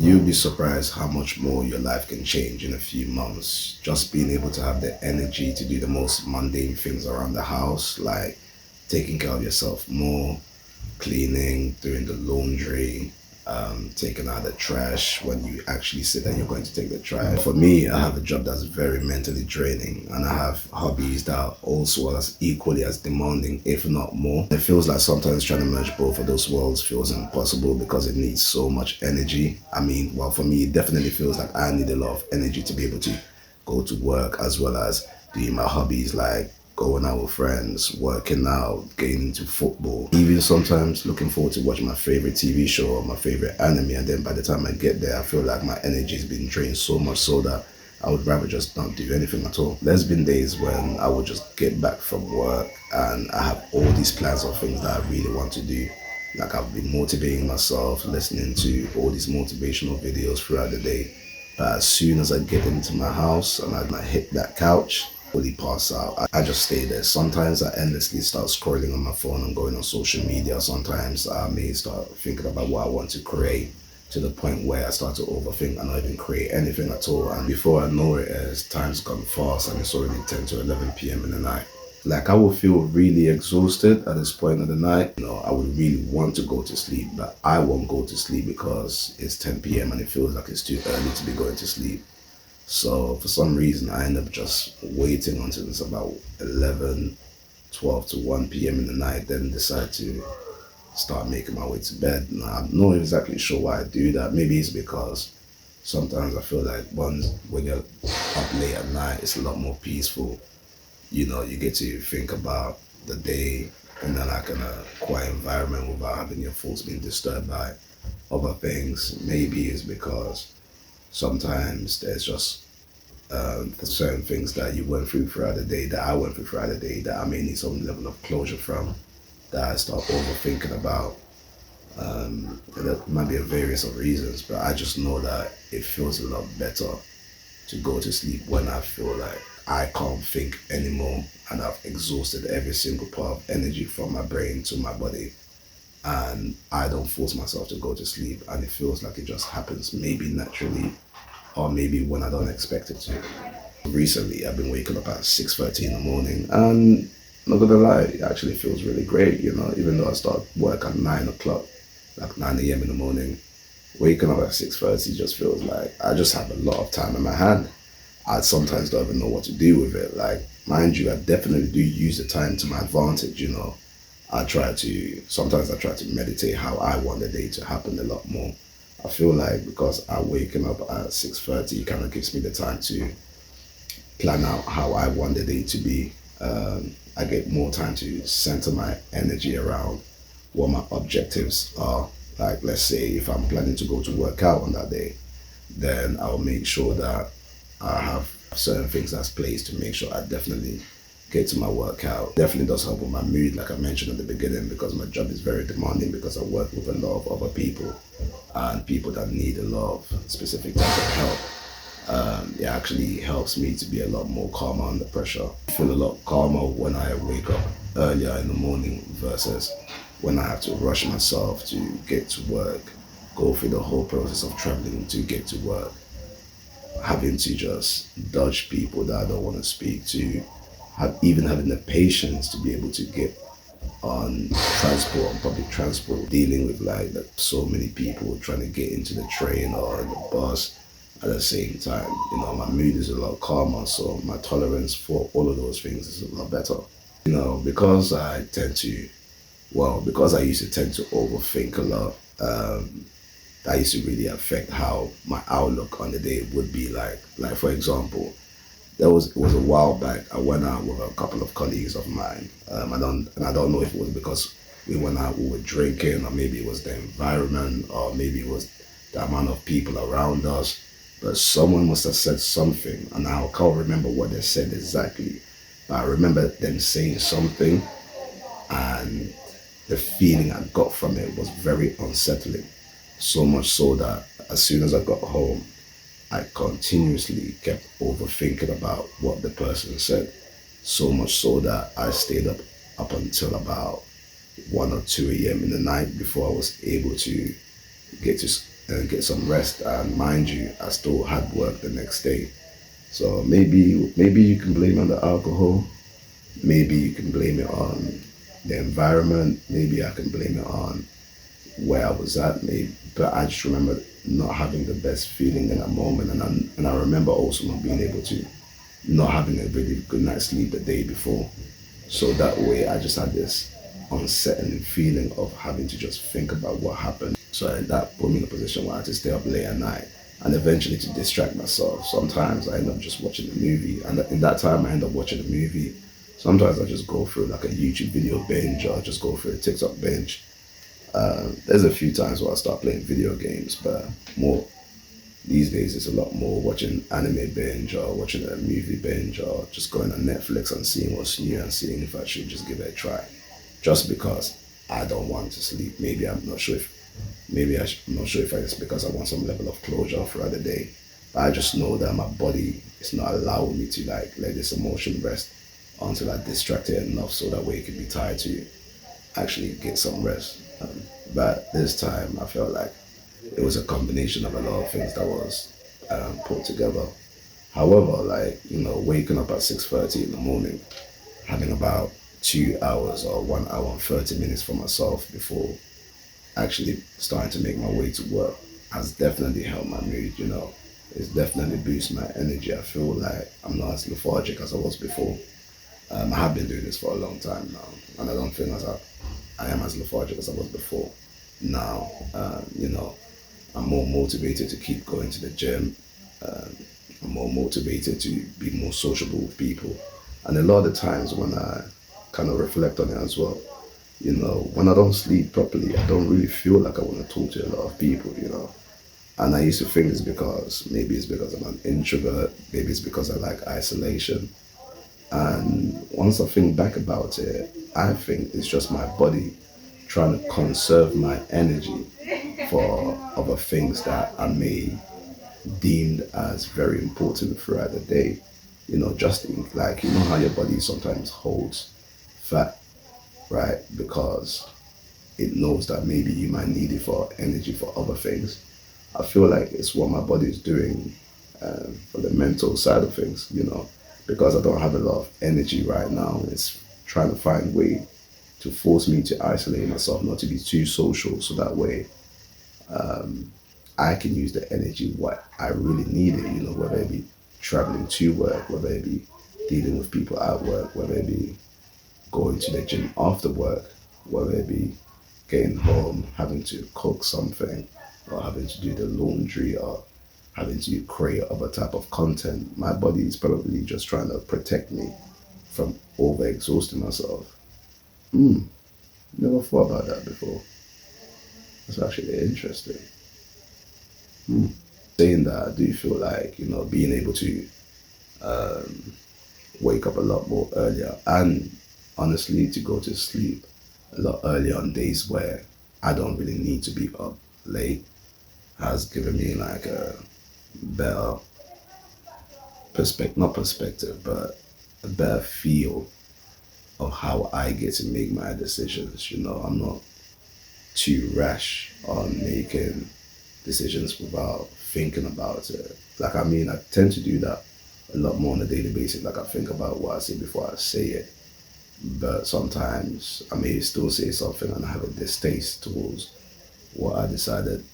You'll be surprised how much more your life can change in a few months. Just being able to have the energy to do the most mundane things around the house, like taking care of yourself more, cleaning, doing the laundry, taking out the trash when you actually say that you're going to take the trash. For me, I have a job that's very mentally draining, and I have hobbies that are also as equally as demanding, if not more. It feels like sometimes trying to merge both of those worlds feels impossible because it needs so much energy. I mean, well, for me, it definitely feels like I need a lot of energy to be able to go to work as well as doing my hobbies like going out with friends, working out, getting into football, even sometimes looking forward to watching my favorite TV show or my favorite anime, and then by the time I get there, I feel like my energy has been drained so much so that I would rather just not do anything at all. There's been days when I would just get back from work and I have all these plans of things that I really want to do. Like I've been motivating myself, listening to all these motivational videos throughout the day. But as soon as I get into my house and I hit that couch, fully pass out. I just stay there. Sometimes I endlessly start scrolling on my phone and going on social media. Sometimes I may start thinking about what I want to create to the point where I start to overthink and not even create anything at all. And before I know it, as time's gone fast and it's already 10 to 11 p.m. in the night. Like I will feel really exhausted at this point of the night. I would really want to go to sleep, but I won't go to sleep because it's 10 p.m. and it feels like it's too early to be going to sleep. So for some reason, I end up just waiting until it's about 11, 12 to 1 p.m. in the night, then decide to start making my way to bed. Now, I'm not exactly sure why I do that. Maybe it's because sometimes I feel like when you're up late at night, it's a lot more peaceful. You get to think about the day in a quiet environment without having your thoughts being disturbed by other things. Maybe it's because sometimes there's just certain things that you went through throughout the day, that I went through throughout the day, that I may need some level of closure from, that I start overthinking about. There might be a various of reasons, but I just know that it feels a lot better to go to sleep when I feel like I can't think anymore and I've exhausted every single part of energy from my brain to my body, and I don't force myself to go to sleep, and it feels like it just happens maybe naturally or maybe when I don't expect it to. Recently, I've been waking up at 6:30 in the morning, and not gonna lie, it actually feels really great, even though I start work at 9 o'clock, like 9 a.m. in the morning. Waking up at 6:30 just feels like I just have a lot of time in my hand. I sometimes don't even know what to do with it. Like, mind you, I definitely do use the time to my advantage. Sometimes I try to meditate how I want the day to happen a lot more. I feel like because I'm waking up at 6:30, it kind of gives me the time to plan out how I want the day to be. I get more time to center my energy around what my objectives are. Like, let's say if I'm planning to go to work out on that day, then I'll make sure that I have certain things that's placed to make sure I definitely get to my workout. Definitely does help with my mood, like I mentioned at the beginning, because my job is very demanding because I work with a lot of other people and people that need a lot of specific type of help. It actually helps me to be a lot more calmer under pressure. I feel a lot calmer when I wake up earlier in the morning versus when I have to rush myself to get to work, go through the whole process of traveling to get to work, having to just dodge people that I don't want to speak to, even having the patience to be able to get on public transport, dealing with like so many people trying to get into the train or the bus at the same time. My mood is a lot calmer, so my tolerance for all of those things is a lot better. Because because I used to tend to overthink a lot, that used to really affect how my outlook on the day would be like. Like, for example, it was a while back. I went out with a couple of colleagues of mine. I don't know if it was because we went out, we were drinking, or maybe it was the environment, or maybe it was the amount of people around us. But someone must have said something, and I can't remember what they said exactly. But I remember them saying something, and the feeling I got from it was very unsettling. So much so that as soon as I got home, I continuously kept overthinking about what the person said. So much so that I stayed up until about 1 or 2 a.m. in the night before I was able to get to and get some rest. And mind you, I still had work the next day. So maybe you can blame it on the alcohol. Maybe you can blame it on the environment. Maybe I can blame it on where I was at. Maybe, but I just remember not having the best feeling in that moment, and I remember also not being able to, not having a really good night's sleep the day before. So that way, I just had this unsettling feeling of having to just think about what happened. So that put me in a position where I had to stay up late at night and eventually to distract myself. Sometimes I end up just watching a movie, and in that time I end up watching a movie. Sometimes I just go through like a YouTube video binge or just go through a TikTok binge. There's a few times where I start playing video games, but more these days it's a lot more watching anime binge or watching a movie binge or just going on Netflix and seeing what's new and seeing if I should just give it a try. Just because I don't want to sleep. Maybe I'm not sure if I'm not sure if it's because I want some level of closure throughout the day. But I just know that my body is not allowing me to like let this emotion rest until I distract it enough so that way it can be tired to actually get some rest. But this time I felt like it was a combination of a lot of things that was put together. However, like, waking up at 6:30 in the morning, having about 2 hours or 1 hour and 30 minutes for myself before actually starting to make my way to work has definitely helped my mood. It's definitely boosted my energy. I feel like I'm not as lethargic as I was before. I have been doing this for a long time now, and I don't feel as I am as lethargic as I was before. Now, I'm more motivated to keep going to the gym. Um, I'm more motivated to be more sociable with people. And a lot of the times when I kind of reflect on it as well, when I don't sleep properly, I don't really feel like I want to talk to a lot of people. And I used to think maybe it's because I'm an introvert, maybe it's because I like isolation. And once I think back about it, I think it's just my body trying to conserve my energy for other things that I may deemed as very important throughout the day. Just think like, how your body sometimes holds fat, right? Because it knows that maybe you might need it for energy for other things. I feel like it's what my body is doing for the mental side of things, because I don't have a lot of energy right now. It's trying to find a way to force me to isolate myself, not to be too social, so that way I can use the energy what I really need it, whether it be traveling to work, whether it be dealing with people at work, whether it be going to the gym after work, whether it be getting home, having to cook something, or having to do the laundry, or having to create other type of content. My body is probably just trying to protect me from overexhausting myself. Never thought about that before. That's actually interesting. Saying that, I do feel like, being able to wake up a lot more earlier and honestly to go to sleep a lot earlier on days where I don't really need to be up late has given me like a better not perspective, but a better feel of how I get to make my decisions. I'm not too rash on making decisions without thinking about it. Like, I tend to do that a lot more on a daily basis. Like, I think about what I say before I say it. But sometimes I may still say something and I have a distaste towards what I decided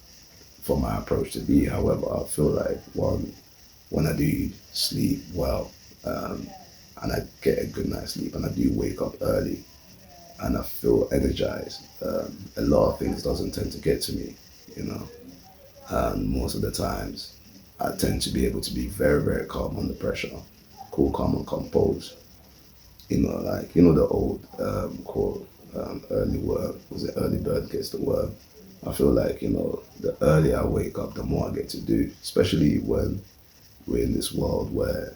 for my approach to be. However, I feel like when I do sleep well, and I get a good night's sleep and I do wake up early and I feel energized, a lot of things doesn't tend to get to me. And most of the times I tend to be able to be very, very calm under pressure, cool, calm, and composed. Like, the old quote, early work, was it early bird gets the worm? I feel like, the earlier I wake up, the more I get to do, especially when we're in this world where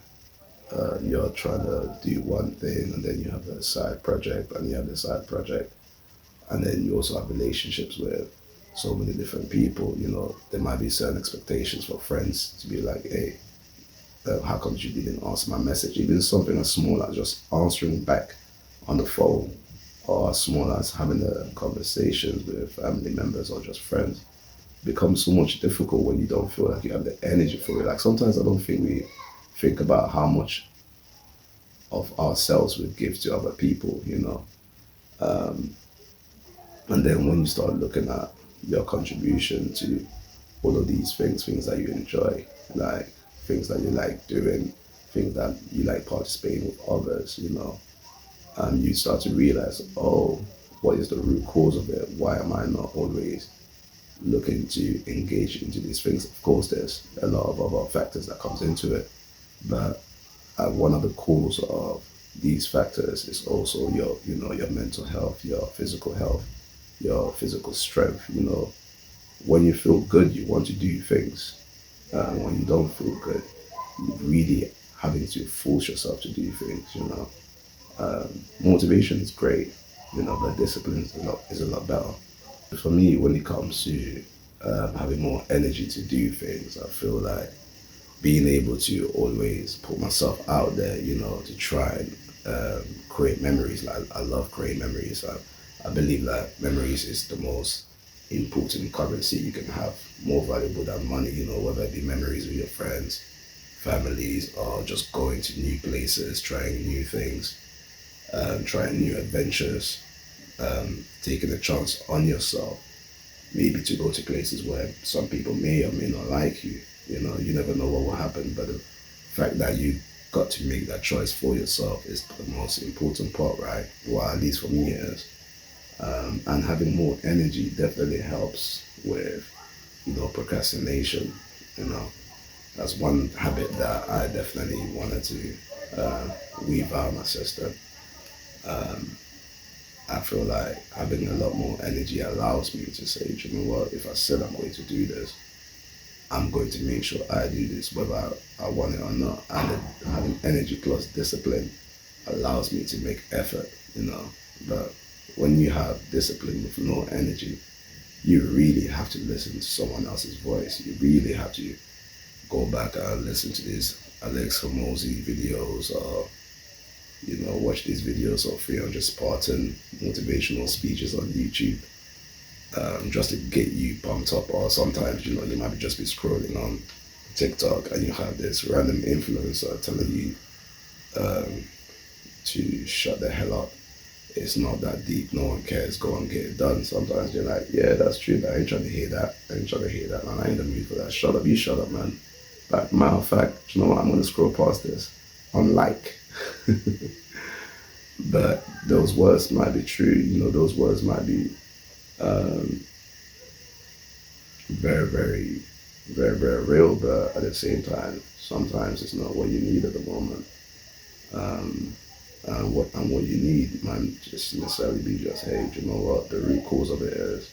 you're trying to do one thing and then you have a side project and you have the side project and then you also have relationships with so many different people. There might be certain expectations for friends to be like, hey, how come you didn't answer my message? Even something as small as just answering back on the phone, or as small as having a conversation with family members or just friends. becomes so much difficult when you don't feel like you have the energy for it. Like sometimes I don't think we think about how much of ourselves we give to other people, you know. Um, and then when you start looking at your contribution to all of these things, things that you enjoy, like things that you like doing, things that you like participating with others, you know, you start to realize, oh, what is the root cause of it? Why am I not always looking to engage into these things? Of course, there's a lot of other factors that comes into it, but one of the cause of these factors is also your, you know, your mental health, your physical health, your physical strength. You know, when you feel good, you want to do things. When you don't feel good, you really having to force yourself to do things. You know, motivation is great, you know, but discipline is a lot better. For me, when it comes to having more energy to do things, I feel like being able to always put myself out there, you know, to try and create memories. Like I love creating memories. I believe that memories is the most important currency you can have, more valuable than money, you know, whether it be memories with your friends, families, or just going to new places, trying new things, trying new adventures, taking a chance on yourself, maybe to go to places where some people may or may not like you. You know, you never know what will happen, but the fact that you got to make that choice for yourself is the most important part, right? Well, at least for me it is. And having more energy definitely helps with, you know, procrastination. You know, that's one habit that I definitely wanted to weave out of my system. Um, I feel like having a lot more energy allows me to say, you know what, if I said I'm going to do this, I'm going to make sure I do this whether I want it or not. And then having energy plus discipline allows me to make effort, you know. But when you have discipline with no energy, you really have to listen to someone else's voice. You really have to go back and listen to these Alex Hormozy videos, or, you know, watch these videos of 300 Spartan motivational speeches on YouTube, just to get you pumped up. Or sometimes, you know, you might just be scrolling on TikTok and you have this random influencer telling you to shut the hell up. It's not that deep. No one cares. Go and get it done. Sometimes you're like, yeah, that's true, but I ain't trying to hear that. I ain't trying to hear that, man. I ain't in the mood for that. Shut up. You shut up, man. But matter of fact, you know what? I'm going to scroll past this. Unlike. But those words might be true. You know, those words might be very, very, very, very real. But at the same time, sometimes it's not what you need at the moment. What you need might just necessarily be just, hey, do you know what? The root cause of it is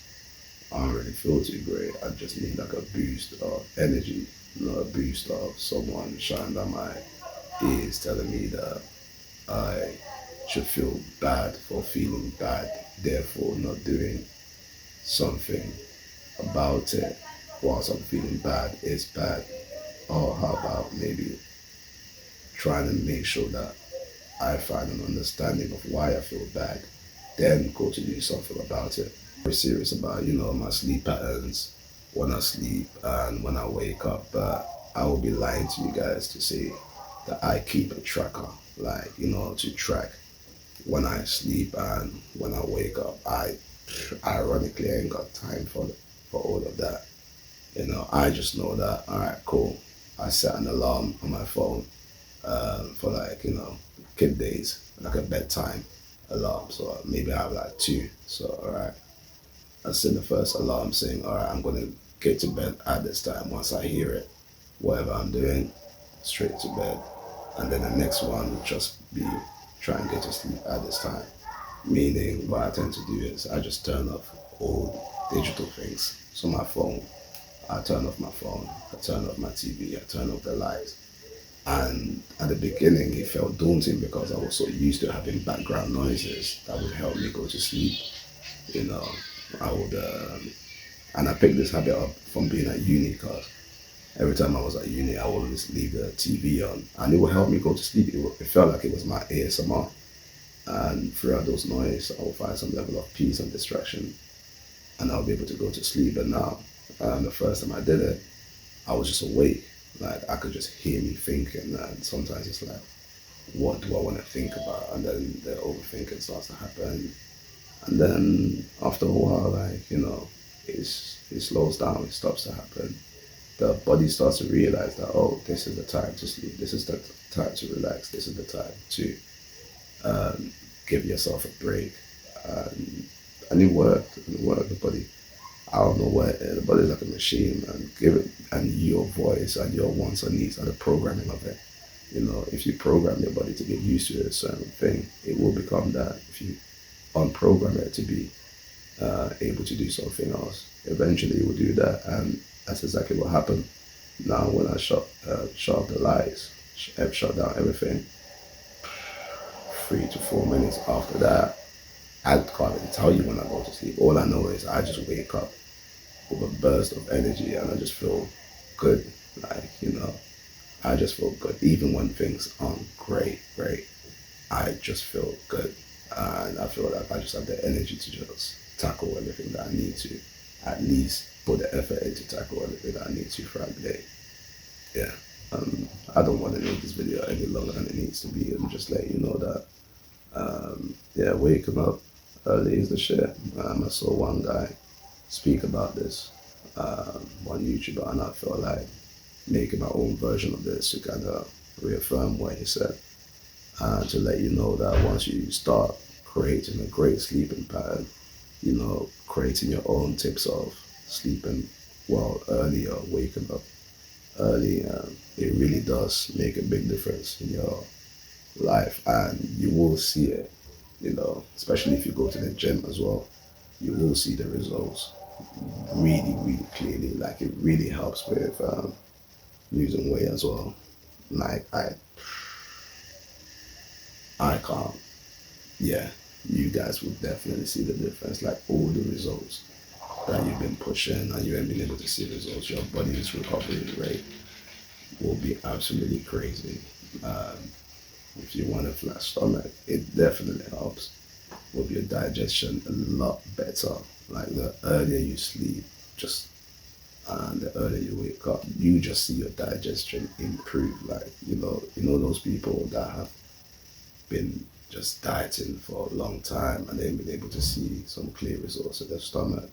I don't really feel too great. I just need like a boost of energy, you know, a boost of someone shining down my ears telling me that I should feel bad for feeling bad, therefore not doing something about it whilst I'm feeling bad is bad. Or how about maybe trying to make sure that I find an understanding of why I feel bad, then go to do something about it. Very serious about, you know, my sleep patterns, when I sleep and when I wake up. But I will be lying to you guys to say that I keep a tracker, like, you know, to track when I sleep and when I wake up. Ironically, I ain't got time for all of that. You know, I just know that, all right, cool. I set an alarm on my phone for, like, you know, kid days, like a bedtime alarm. So maybe I have like two. So, all right, I set the first alarm saying, all right, I'm going to get to bed at this time. Once I hear it, whatever I'm doing, straight to bed. And then the next one would just be try and get to sleep at this time. Meaning, what I tend to do is I just turn off all digital things. So my phone, I turn off my phone, I turn off my TV, I turn off the lights. And at the beginning, it felt daunting because I was so used to having background noises that would help me go to sleep. You know, I would, and I picked this habit up from being at uni because every time I was at uni, I would always leave the TV on and it would help me go to sleep. It felt like it was my ASMR. And throughout those noises, I would find some level of peace and distraction and I'll be able to go to sleep. But now, The first time I did it, I was just awake. Like I could just hear me thinking, and sometimes it's like, what do I want to think about? And then the overthinking starts to happen. And then after a while, like, it slows down, it stops to happen. The body starts to realize that, oh, this is the time to sleep, this is the time to relax, this is the time to give yourself a break. And it worked, the body. I don't know what, the body's like a machine, and give it, and your voice and your wants and needs are the programming of it. If you program your body to get used to a certain thing, it will become that. If you unprogram it to be able to do something else, eventually it will do that, and that's exactly what happened. Now, when I shut off the lights, shut down everything, 3 to 4 minutes after that, I can't even tell you when I go to sleep. All I know is I just wake up with a burst of energy, and I just feel good. Like, I just feel good. Even when things aren't great, I just feel good. And I feel like I just have the energy to just tackle everything that I need to. At least put the effort in to tackle everything that I need to throughout the day. Yeah. I don't want to make this video any longer than it needs to be, and just let you know that, yeah, waking up early is the shit. I saw one guy speak about this, one YouTuber, and I felt like making my own version of this to kind of reaffirm what he said, and to let you know that once you start creating a great sleeping pattern, creating your own tips of sleeping well earlier, waking up early, it really does make a big difference in your life, and you will see it, especially if you go to the gym as well. You will see the results really, really clearly. Like, it really helps with losing weight as well. Like, I can't, yeah, you guys will definitely see the difference. Like, all the results that you've been pushing and you haven't been able to see results, your body's recovery rate will be absolutely crazy. Um, if you want a flat stomach, it definitely helps with your digestion a lot better. Like, the earlier you sleep, just and the earlier you wake up, you just see your digestion improve. Like, those people that have been just dieting for a long time and they've been able to see some clear results in their stomach.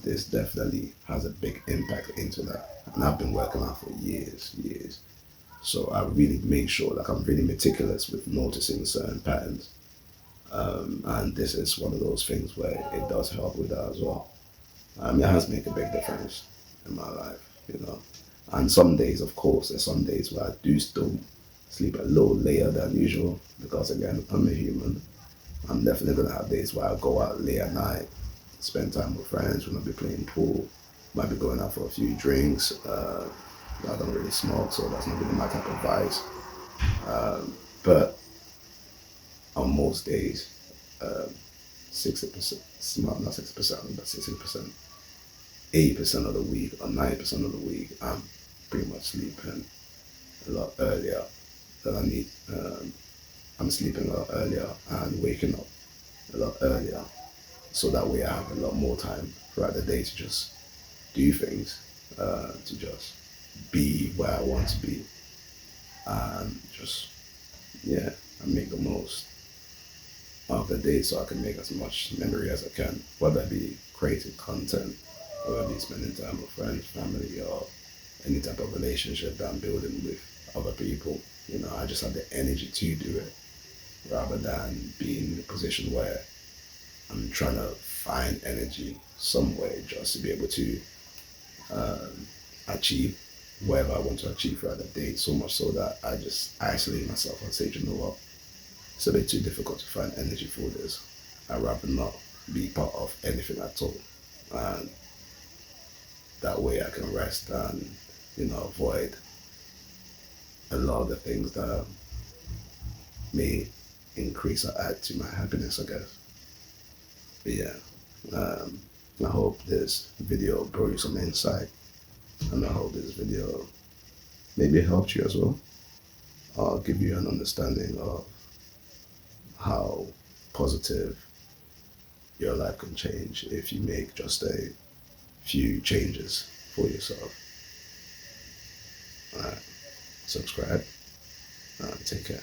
This definitely has a big impact into that. And I've been working out for years. So I really make sure, like, I'm really meticulous with noticing certain patterns. And this is one of those things where it does help with that as well. It has made a big difference in my life. And some days, of course, there's some days where I do still sleep a little later than usual, because again, I'm a human. I'm definitely gonna have days where I go out late at night, spend time with friends. We might be playing pool, might be going out for a few drinks. I don't really smoke, so that's not really my type of vice. But on most days, 60%, not 60%, but 60%, 80% of the week or 90% of the week, I'm pretty much sleeping a lot earlier than I need. I'm sleeping a lot earlier and waking up a lot earlier, so that way I have a lot more time throughout the day to just do things, to just be where I want to be, and just, yeah, and make the most of the day so I can make as much memory as I can, whether it be creating content, whether it be spending time with friends, family, or any type of relationship that I'm building with other people. I just have the energy to do it, rather than being in a position where I'm trying to find energy some way just to be able to achieve whatever I want to achieve throughout the day, so much so that I just isolate myself and say, you know what, it's a bit too difficult to find energy for this. I'd rather not be part of anything at all. And that way I can rest and, avoid a lot of the things that may increase or add to my happiness, I guess. But yeah, I hope this video brought you some insight, and I hope this video maybe helped you as well, or give you an understanding of how positive your life can change if you make just a few changes for yourself. All right, subscribe. Take care.